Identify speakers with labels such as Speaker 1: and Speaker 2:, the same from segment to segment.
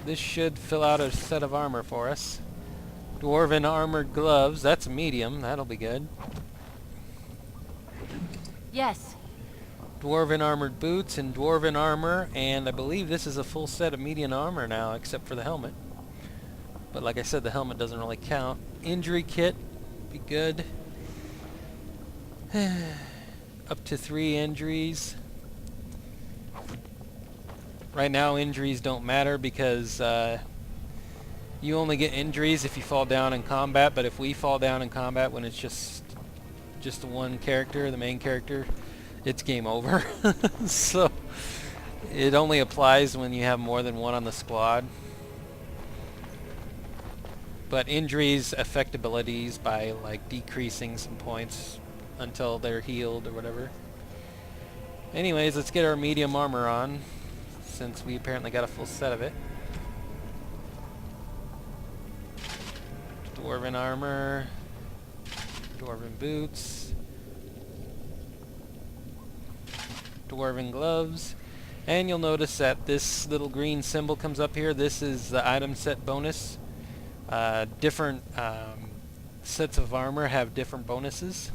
Speaker 1: this should fill out a set of armor for us. Dwarven armored gloves, that's a medium, that'll be good.
Speaker 2: Yes.
Speaker 1: Dwarven armored boots and dwarven armor, and I believe this is a full set of medium armor now, except for the helmet. But like I said, the helmet doesn't really count. Injury kit, be good. Up to 3 injuries. Right now injuries don't matter because you only get injuries if you fall down in combat, but if we fall down in combat when it's just the one character, the main character, it's game over. So it only applies when you have more than one on the squad. But injuries affect abilities by like decreasing some points until they're healed or whatever. Anyways, let's get our medium armor on, since we apparently got a full set of it. Dwarven armor, dwarven boots, dwarven gloves, and you'll notice that this little green symbol comes up here. This is the item set bonus. Different sets of armor have different bonuses.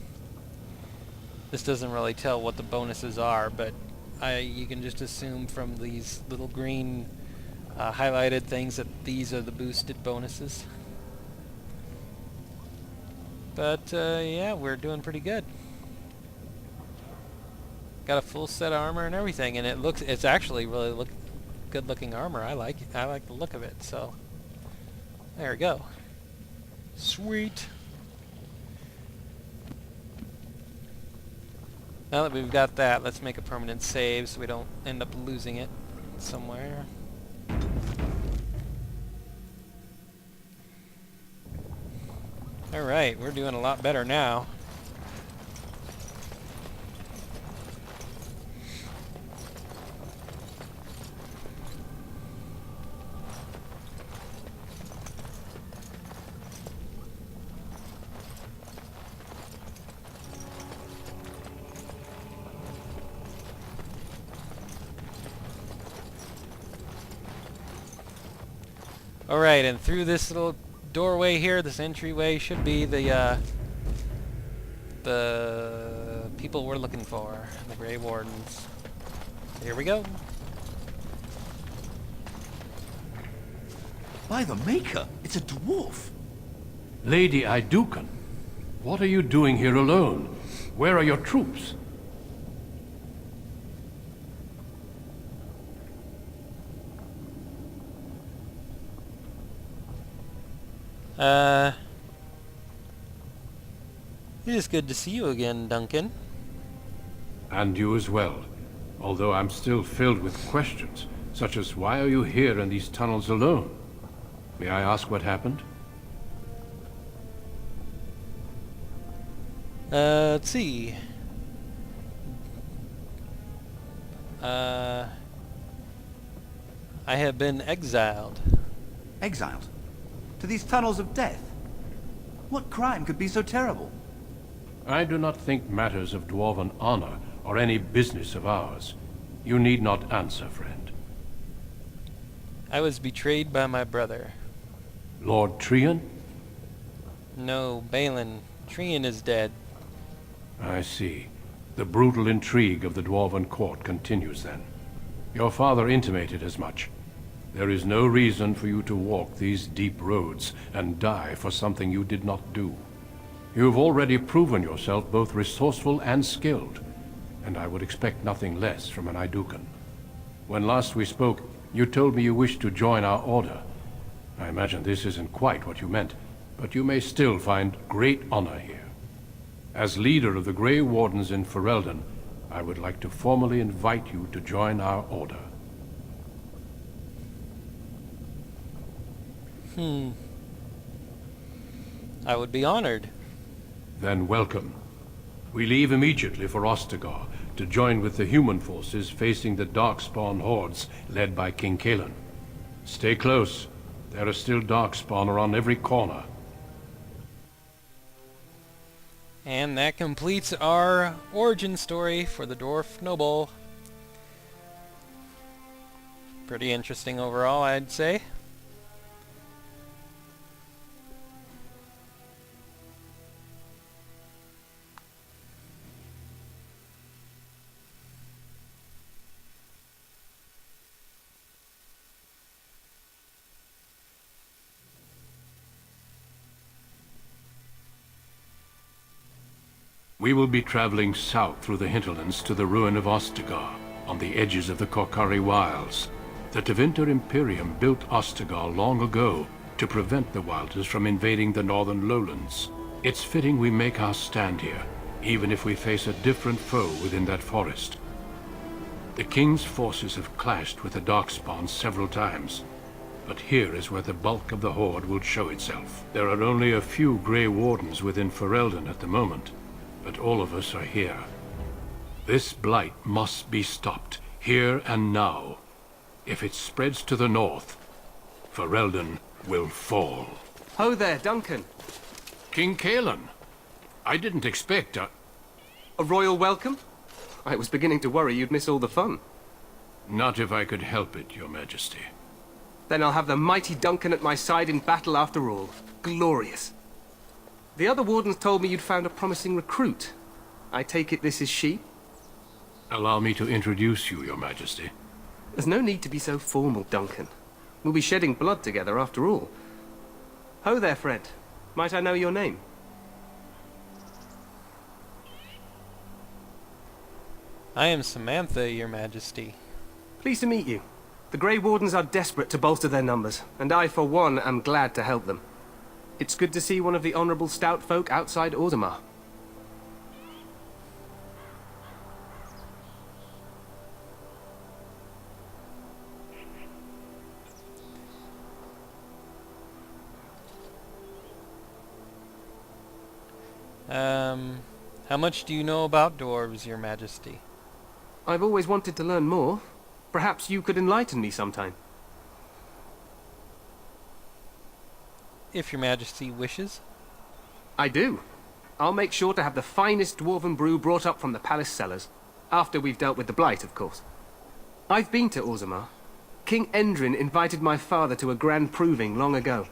Speaker 1: This doesn't really tell what the bonuses are, but you can just assume from these little green highlighted things that these are the boosted bonuses. But yeah, we're doing pretty good. Got a full set of armor and everything, and it's actually really good looking armor. I like the look of it. So there we go. Sweet. Now that we've got that, let's make a permanent save so we don't end up losing it somewhere. Alright, we're doing a lot better now. Alright, and through this little doorway here, this entryway, should be the people we're looking for, the Grey Wardens. Here we go.
Speaker 3: By the Maker, it's a dwarf.
Speaker 4: Lady Idukan, what are you doing here alone? Where are your troops?
Speaker 1: It is good to see you again, Duncan.
Speaker 4: And you as well. Although I'm still filled with questions, such as why are you here in these tunnels alone? May I ask what happened?
Speaker 1: Let's see. I have been exiled.
Speaker 3: Exiled? To these tunnels of death? What crime could be so terrible?
Speaker 4: I do not think matters of dwarven honor are any business of ours. You need not answer, friend.
Speaker 1: I was betrayed by my brother.
Speaker 4: Lord Trian?
Speaker 1: No, Balin. Trian is dead.
Speaker 4: I see. The brutal intrigue of the dwarven court continues then. Your father intimated as much. There is no reason for you to walk these deep roads and die for something you did not do. You have already proven yourself both resourceful and skilled, and I would expect nothing less from an Idukan. When last we spoke, you told me you wished to join our order. I imagine this isn't quite what you meant, but you may still find great honor here. As leader of the Grey Wardens in Ferelden, I would like to formally invite you to join our order.
Speaker 1: I would be honored.
Speaker 4: Then welcome. We leave immediately for Ostagar to join with the human forces facing the Darkspawn hordes led by King Cailan. Stay close. There are still Darkspawn around every corner.
Speaker 1: And that completes our origin story for the Dwarf Noble. Pretty interesting overall, I'd say.
Speaker 4: We will be traveling south through the hinterlands to the ruin of Ostagar, on the edges of the Korcari Wilds. The Tevinter Imperium built Ostagar long ago to prevent the Wilders from invading the northern lowlands. It's fitting we make our stand here, even if we face a different foe within that forest. The King's forces have clashed with the Darkspawn several times, but here is where the bulk of the Horde will show itself. There are only a few Grey Wardens within Ferelden at the moment, but all of us are here. This blight must be stopped, here and now. If it spreads to the north, Ferelden will fall.
Speaker 2: Ho there, Duncan.
Speaker 4: King Cailan, I didn't expect
Speaker 2: A royal welcome? I was beginning to worry you'd miss all the fun.
Speaker 4: Not if I could help it, Your Majesty.
Speaker 2: Then I'll have the mighty Duncan at my side in battle after all. Glorious. The other wardens told me you'd found a promising recruit. I take it this is she?
Speaker 4: Allow me to introduce you, Your Majesty.
Speaker 2: There's no need to be so formal, Duncan. We'll be shedding blood together after all. Ho there, friend. Might I know your name?
Speaker 1: I am Samantha, Your Majesty.
Speaker 2: Pleased to meet you. The Grey Wardens are desperate to bolster their numbers, and I, for one, am glad to help them. It's good to see one of the honorable stout folk outside Orzammar.
Speaker 1: How much do you know about dwarves, Your Majesty?
Speaker 2: I've always wanted to learn more. Perhaps you could enlighten me sometime.
Speaker 1: If Your Majesty wishes.
Speaker 2: I do. I'll make sure to have the finest dwarven brew brought up from the palace cellars. After we've dealt with the blight, of course. I've been to Orzammar. King Endrin invited my father to a grand proving long ago.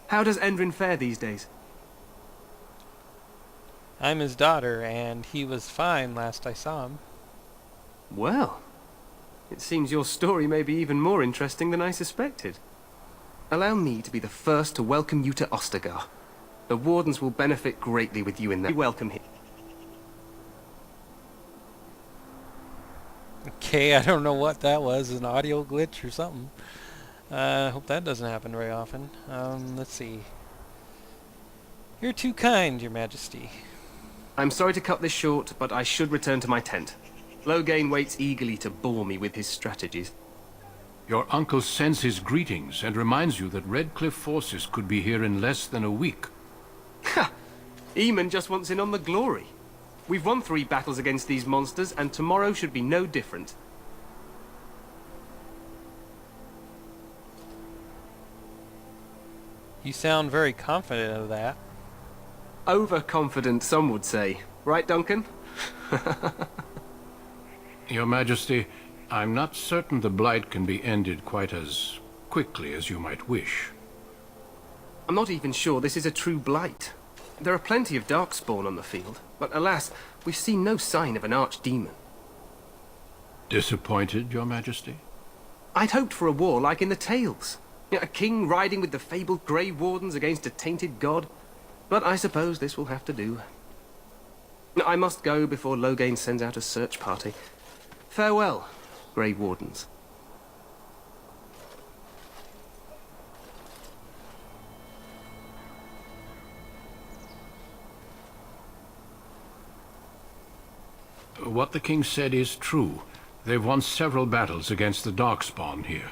Speaker 2: How does Endrin fare these days?
Speaker 1: I'm his daughter, and he was fine last I saw him.
Speaker 2: Well, it seems your story may be even more interesting than I suspected. Allow me to be the first to welcome you to Ostagar. The Wardens will benefit greatly with you in there. Welcome here.
Speaker 1: Okay, I don't know what that was, an audio glitch or something. Hope that doesn't happen very often. Let's see. You're too kind, Your Majesty.
Speaker 2: I'm sorry to cut this short, but I should return to my tent. Loghain waits eagerly to bore me with his strategies.
Speaker 4: Your uncle sends his greetings and reminds you that Redcliffe forces could be here in less than a week.
Speaker 2: Ha! Eamon just wants in on the glory. We've won 3 battles against these monsters, and tomorrow should be no different.
Speaker 1: You sound very confident of that.
Speaker 2: Overconfident, some would say. Right, Duncan?
Speaker 4: Your Majesty, I'm not certain the blight can be ended quite as quickly as you might wish.
Speaker 2: I'm not even sure this is a true blight. There are plenty of Darkspawn on the field, but alas, we've seen no sign of an archdemon.
Speaker 4: Disappointed, Your Majesty?
Speaker 2: I'd hoped for a war like in the tales. A king riding with the fabled Grey Wardens against a tainted god. But I suppose this will have to do. I must go before Loghain sends out a search party. Farewell, Grey Wardens.
Speaker 4: What the king said is true. They've won several battles against the Darkspawn here.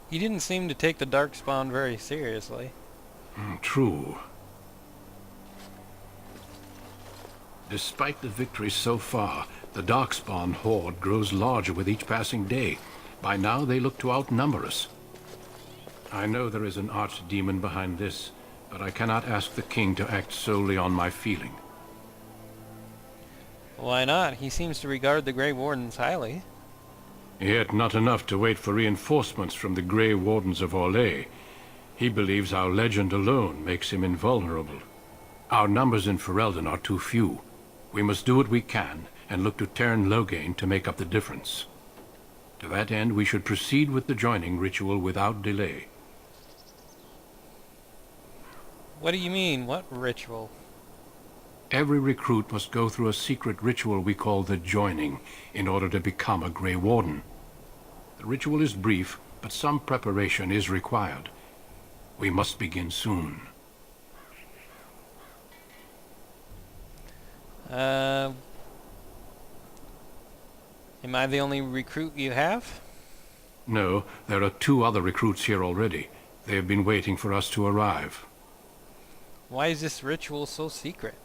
Speaker 1: He didn't seem to take the Darkspawn very seriously.
Speaker 4: True. Despite the victory so far, the Darkspawn horde grows larger with each passing day. By now they look to outnumber us. I know there is an archdemon behind this, but I cannot ask the king to act solely on my feeling.
Speaker 1: Why not? He seems to regard the Grey Wardens highly.
Speaker 4: Yet not enough to wait for reinforcements from the Grey Wardens of Orlais. He believes our legend alone makes him invulnerable. Our numbers in Ferelden are too few. We must do what we can, and look to Teyrn Loghain to make up the difference. To that end, we should proceed with the joining ritual without delay.
Speaker 1: What do you mean? What ritual?
Speaker 4: Every recruit must go through a secret ritual we call the Joining in order to become a Grey Warden. The ritual is brief, but some preparation is required. We must begin soon.
Speaker 1: Am I the only recruit you have?
Speaker 4: No, there are 2 other recruits here already. They have been waiting for us to arrive.
Speaker 1: Why is this ritual so secret?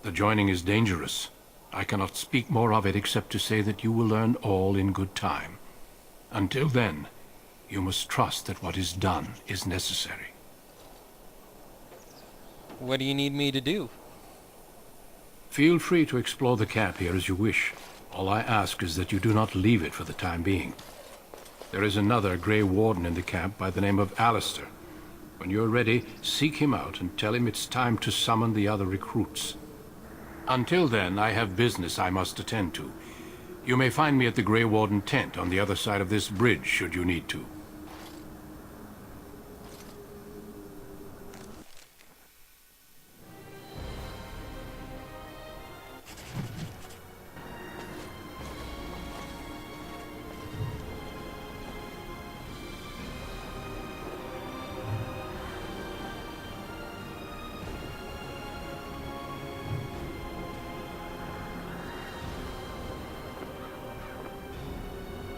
Speaker 4: The Joining is dangerous. I cannot speak more of it except to say that you will learn all in good time. Until then, you must trust that what is done is necessary.
Speaker 1: What do you need me to do?
Speaker 4: Feel free to explore the camp here as you wish. All I ask is that you do not leave it for the time being. There is another Grey Warden in the camp by the name of Alistair. When you're ready, seek him out and tell him it's time to summon the other recruits. Until then, I have business I must attend to. You may find me at the Grey Warden tent on the other side of this bridge, should you need to.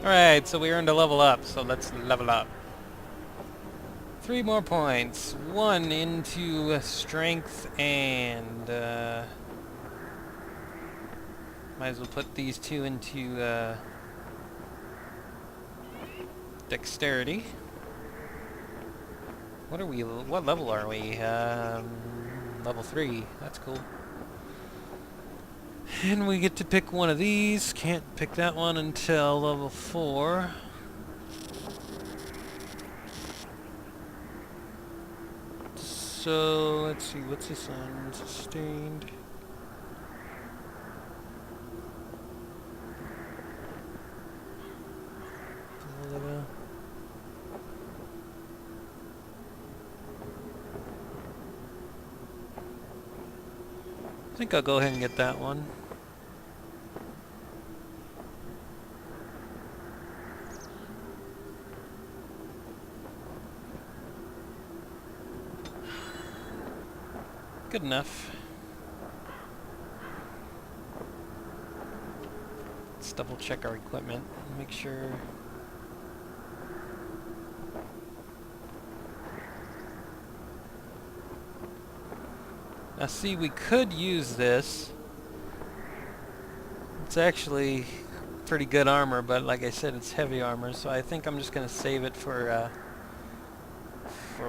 Speaker 1: Alright, so we earned a level up, so let's level up. 3 more points. 1 into strength and might as well put these 2 into dexterity. What level are we? Level 3. That's cool. And we get to pick one of these. Can't pick that one until level 4. So, let's see, what's this on? Sustained. I think I'll go ahead and get that one. Good enough. Let's double check our equipment. Make sure. Now see, we could use this. It's actually pretty good armor, but like I said, it's heavy armor, so I think I'm just gonna save it for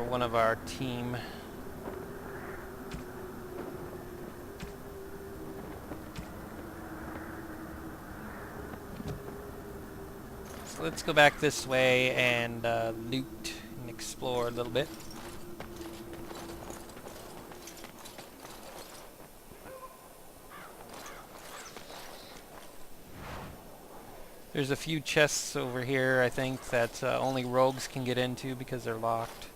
Speaker 1: one of our team. So let's go back this way and loot and explore a little bit. There's a few chests over here, I think, that only rogues can get into because they're locked.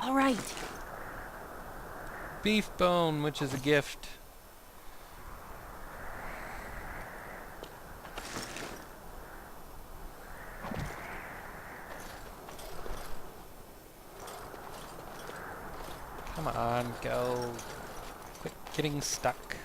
Speaker 5: All right.
Speaker 1: Beef bone, which is a gift. Come on, go. Quit getting stuck.